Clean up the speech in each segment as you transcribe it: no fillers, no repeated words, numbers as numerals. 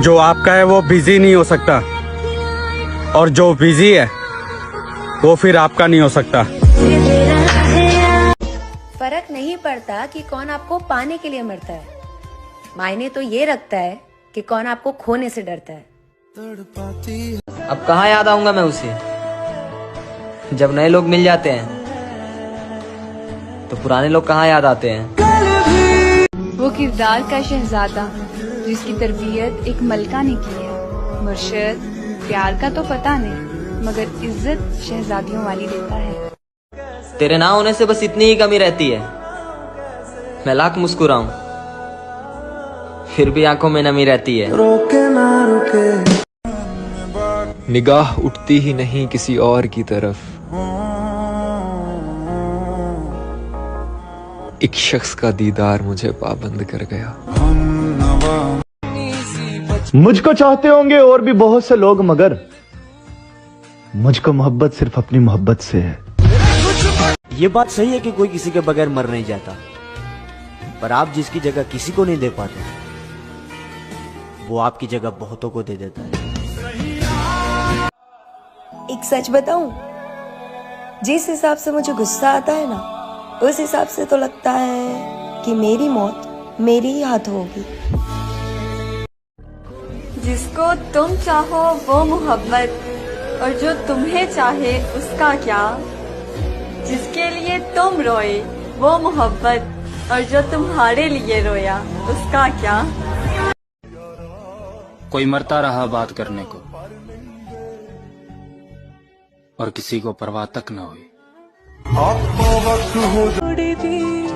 जो आपका है वो बिजी नहीं हो सकता, और जो बिजी है वो फिर आपका नहीं हो सकता। फर्क नहीं पड़ता कि कौन आपको पाने के लिए मरता है, मायने तो ये रखता है कि कौन आपको खोने से डरता है। अब कहाँ याद आऊंगा मैं उसे, जब नए लोग मिल जाते हैं तो पुराने लोग कहाँ याद आते हैं। वो किरदार का शहजादा जिसकी तरबियत एक मलका ने की है। मुर्शिद प्यार का तो पता नहीं, मगर इज्जत शहजादियों वाली देता है। तेरे ना होने से बस इतनी ही कमी रहती है, मैं लाख मुस्कुराऊं फिर भी आंखों में नमी रहती है। निगाह उठती ही नहीं किसी और की तरफ, एक शख्स का दीदार मुझे पाबंद कर गया। मुझको चाहते होंगे और भी बहुत से लोग, मगर मुझको मोहब्बत सिर्फ अपनी मोहब्बत से है। ये बात सही है कि कोई किसी के बगैर मर नहीं जाता, पर आप जिसकी जगह किसी को नहीं दे पाते, वो आपकी जगह बहुतों को दे देता है। एक सच बताऊं, जिस हिसाब से मुझे गुस्सा आता है ना, उस हिसाब से तो लगता है कि मेरी मौत मेरे ही हाथ होगी। जिसको तुम चाहो वो मोहब्बत, और जो तुम्हें चाहे उसका क्या। जिसके लिए तुम रोए वो मोहब्बत, और जो तुम्हारे लिए रोया उसका क्या। कोई मरता रहा बात करने को, और किसी को परवाह तक न हुई।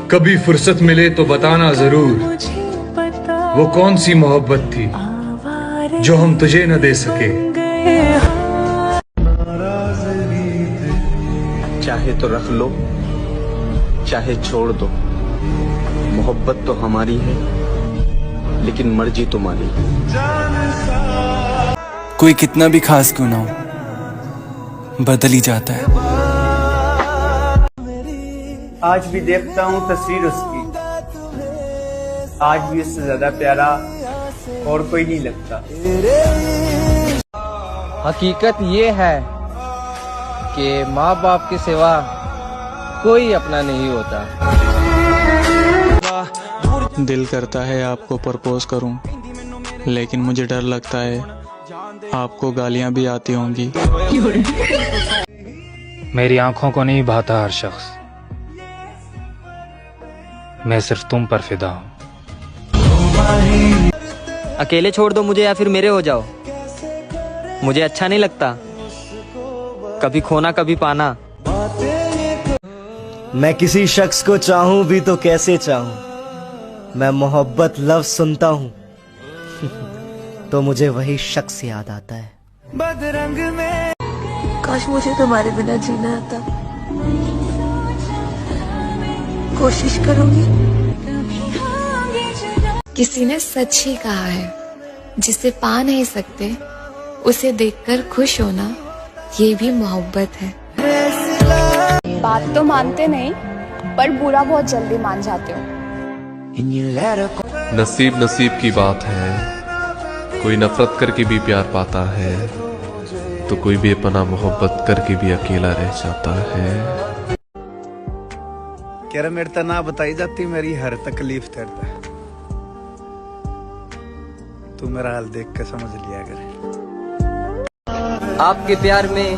कभी फुर्सत मिले तो बताना जरूर, वो कौन सी मोहब्बत थी जो हम तुझे न दे सके। चाहे तो रख लो, चाहे छोड़ दो, मोहब्बत तो हमारी है, लेकिन मर्जी तुम्हारी। कोई कितना भी खास क्यों ना हो, बदल ही जाता है। आज भी देखता हूँ तस्वीर उसकी, आज भी उससे ज्यादा प्यारा और कोई नहीं लगता। हकीकत ये है कि माँ बाप के सिवा कोई अपना नहीं होता। दिल करता है आपको प्रपोज करूं, लेकिन मुझे डर लगता है आपको गालियां भी आती होंगी। मेरी आंखों को नहीं भाता हर शख्स, मैं सिर्फ तुम पर फिदा हूं। अकेले छोड़ दो मुझे या फिर मेरे हो जाओ, मुझे अच्छा नहीं लगता कभी खोना कभी पाना। मैं किसी शख्स को चाहूं भी तो कैसे चाहूं, मैं मोहब्बत लफ्ज सुनता हूं तो मुझे वही शख्स याद आता है। बदरंग में काश मुझे तुम्हारे बिना जीना आता। कोशिश करूंगी। किसी ने सच ही कहा है, जिसे पा नहीं सकते उसे देखकर खुश होना ये भी मोहब्बत है। बात तो मानते नहीं, पर बुरा बहुत जल्दी मान जाते हो। नसीब नसीब की बात है, कोई नफरत करके भी प्यार पाता है, तो कोई बेपनाह मोहब्बत करके भी अकेला रह जाता है। कह रहा मेरे तो ना बताई जाती मेरी हर तकलीफ तेरे तक, तू मेरा हाल देख के समझ लिया कर। आपके प्यार में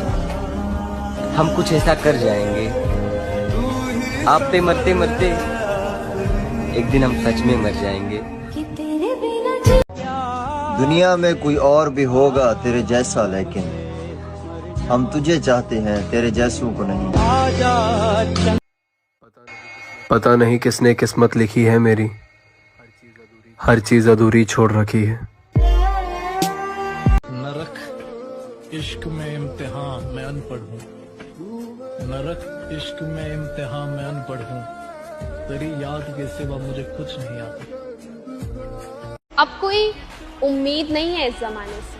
हम कुछ ऐसा कर जाएंगे, आप पे मरते मरते एक दिन हम सच में मर जाएंगे। दुनिया में कोई और भी होगा तेरे जैसा, लेकिन हम तुझे चाहते हैं, तेरे जैसों को नहीं। पता नहीं किसने किस्मत लिखी है मेरी, हर चीज अधूरी छोड़ रखी है। नरक इश्क में इम्तिहान मैं अनपढ़ हूँ, नरक इश्क में इम्तिहान मैं अनपढ़ हूँ, तेरी याद के सिवा मुझे कुछ नहीं आता। अब कोई उम्मीद नहीं है इस जमाने से,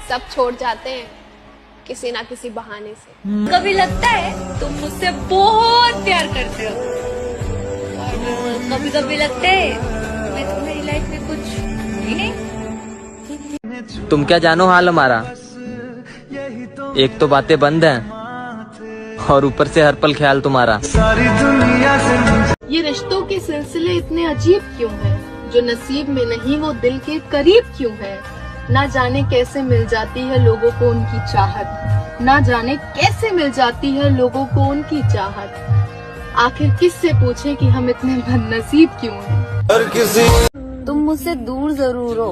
सब छोड़ जाते हैं किसी ना किसी बहाने से। कभी लगता है तुम मुझसे बहुत प्यार करते हो, और कभी कभी लगता है मैं तुम्हारी लाइफ में कुछ ही नहीं। तुम क्या जानो हाल हमारा, एक तो बातें बंद हैं और ऊपर से हर पल ख्याल तुम्हारा। ये रिश्तों के सिलसिले इतने अजीब क्यों हैं? जो नसीब में नहीं वो दिल के करीब क्यों है? ना जाने कैसे मिल जाती है लोगों को उनकी चाहत, ना जाने कैसे मिल जाती है लोगों को उनकी चाहत। आखिर किससे पूछे कि हम इतने बदनसीब क्यों हैं? तुम मुझसे दूर जरूर हो,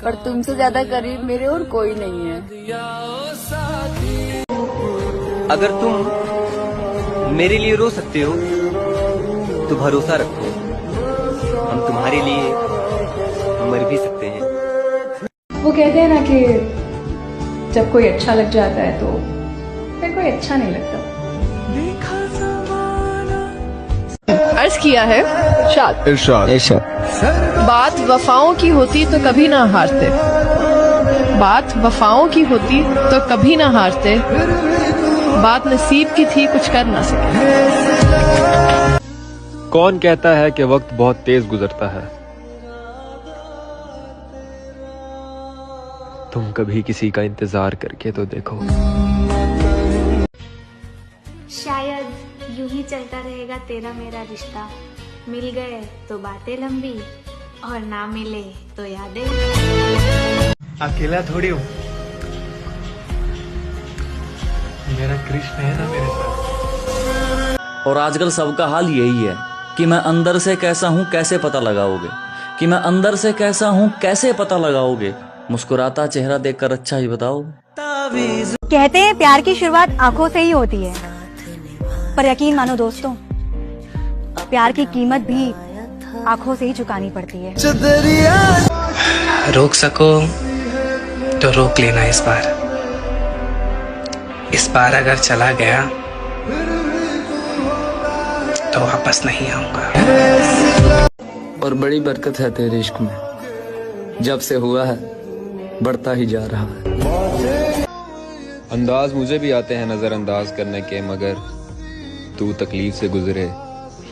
पर तुमसे ज्यादा करीब मेरे और कोई नहीं है। अगर तुम मेरे लिए रो सकते हो तो भरोसा रखो, हम तुम्हारे लिए मर भी सकते हैं। वो कहते हैं ना कि जब कोई अच्छा लग जाता है तो फिर कोई अच्छा नहीं लगता। अर्ज किया है बात वफाओं की होती तो कभी ना हारते, बात वफाओं की होती तो कभी ना हारते, बात नसीब की थी कुछ कर ना सके। कौन कहता है कि वक्त बहुत तेज गुजरता है? तुम कभी किसी का इंतजार करके तो देखो। शायद यूं ही चलता रहेगा तेरा मेरा रिश्ता, मिल गए तो बातें लंबी और ना मिले तो यादें। अकेला थोड़ी हूँ, मेरा कृष्ण है ना मेरे साथ। और आजकल सबका हाल यही है कि मैं अंदर से कैसा हूँ कैसे पता लगाओगे, कि मैं अंदर से कैसा हूँ कैसे पता लगाओगे, मुस्कुराता चेहरा देखकर अच्छा ही बताओ। कहते हैं प्यार की शुरुआत आंखों से ही होती है, पर यकीन मानो दोस्तों, प्यार की कीमत भी आंखों से ही चुकानी पड़ती है। रोक सको तो रोक लेना इस बार अगर चला गया तो वापस नहीं आऊंगा। और बड़ी बरकत है तेरे इश्क में, जब से हुआ है बढ़ता ही जा रहा है। अंदाज मुझे भी आते हैं नजरअंदाज करने के, मगर तू तकलीफ से गुजरे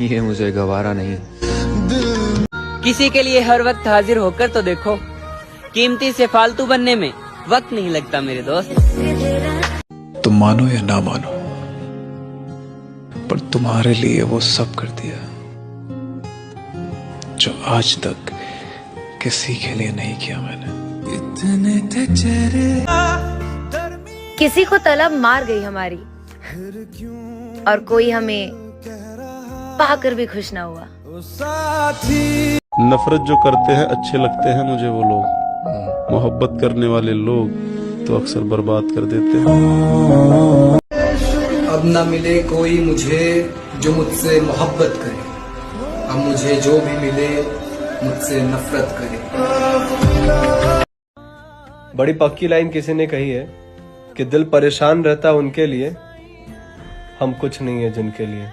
ये मुझे गवारा नहीं। किसी के लिए हर वक्त हाजिर होकर तो देखो, कीमती से फालतू बनने में वक्त नहीं लगता मेरे दोस्त। तुम मानो या ना मानो, पर तुम्हारे लिए वो सब कर दिया जो आज तक किसी के लिए नहीं किया मैंने। किसी को तलब मार गई हमारी, और कोई हमें पाकर भी खुश ना हुआ। नफरत जो करते हैं अच्छे लगते हैं मुझे वो लोग, मोहब्बत करने वाले लोग तो अक्सर बर्बाद कर देते हैं। अब ना मिले कोई मुझे जो मुझसे मोहब्बत करे, अब मुझे जो भी मिले मुझसे नफरत करे। बड़ी पक्की लाइन किसी ने कही है कि दिल परेशान रहता उनके लिए, हम कुछ नहीं है जिनके लिए।